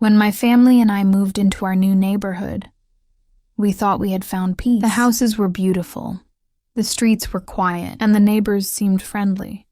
When my family and I moved into our new neighborhood, we thought we had found peace. The houses were beautiful, the streets were quiet, and the neighbors seemed friendly.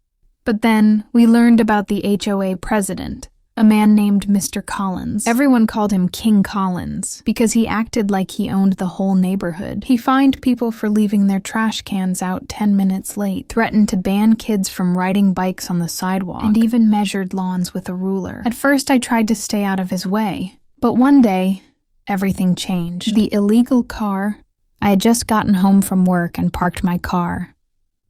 But then we learned about the HOA president, a man named Mr. Collins. Everyone called him King Collins because he acted like he owned the whole neighborhood. He fined people for leaving their trash cans out 10 minutes late, threatened to ban kids from riding bikes on the sidewalk, and even measured lawns with a ruler. At first I tried to stay out of his way, but one day, everything changed. The illegal car. I had just gotten home from work and parked my car,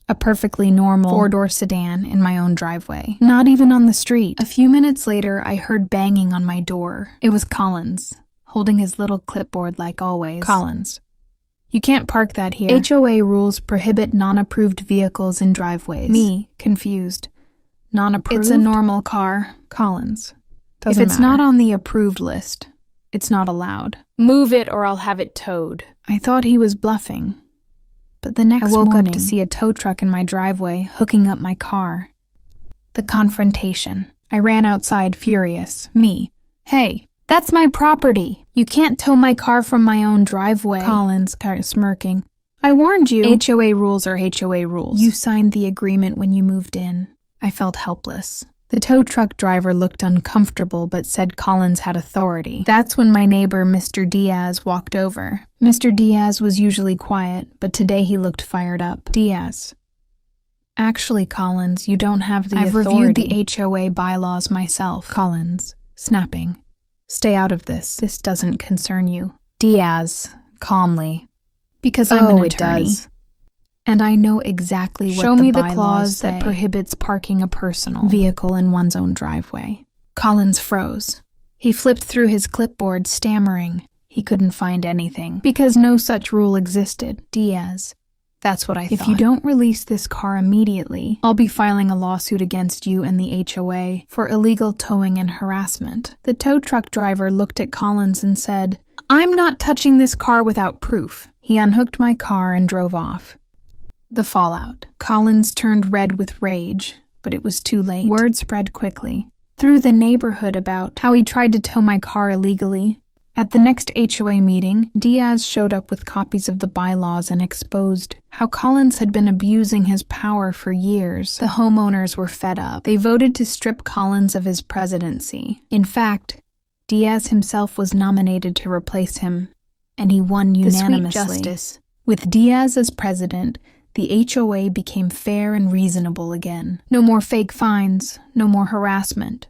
a perfectly normal four-door sedan, in my own driveway. Not even on the street. A few minutes later, I heard banging on my door. It was Collins, holding his little clipboard like always. Collins, you can't park that here. HOA rules prohibit non-approved vehicles in driveways. Me, confused. Non-approved? It's a normal car. Collins, if it's not on the approved list, it's not allowed. Move it or I'll have it towed. I thought he was bluffing. But the next morning, I woke up to see a tow truck in my driveway hooking up my car. The confrontation. I ran outside furious. Me. Hey, that's my property. You can't tow my car from my own driveway. Collins, smirking. I warned you. HOA rules are HOA rules. You signed the agreement when you moved in. I felt helpless. The tow truck driver looked uncomfortable but said Collins had authority. That's when my neighbor, Mr. Diaz, walked over. Mr. Diaz was usually quiet, but today he looked fired up. Diaz. Actually, Collins, you don't have the authority. I've reviewed the HOA bylaws myself. Collins, snapping. Stay out of this. This doesn't concern you. Diaz, calmly. Because I'm an attorney. It does. And I know exactly what the bylaws say. Show me the clause that prohibits parking a personal vehicle in one's own driveway. Collins froze. He flipped through his clipboard, stammering. He couldn't find anything, because no such rule existed. Diaz, that's what I thought. If you don't release this car immediately, I'll be filing a lawsuit against you and the HOA for illegal towing and harassment. The tow truck driver looked at Collins and said, I'm not touching this car without proof. He unhooked my car and drove off. The fallout. Collins turned red with rage, but it was too late. Word spread quickly through the neighborhood about how he tried to tow my car illegally. At the next HOA meeting, Diaz showed up with copies of the bylaws and exposed how Collins had been abusing his power for years. The homeowners were fed up. They voted to strip Collins of his presidency. In fact, Diaz himself was nominated to replace him, and he won unanimously. The sweet justice. With Diaz as president, the HOA became fair and reasonable again. No more fake fines, no more harassment,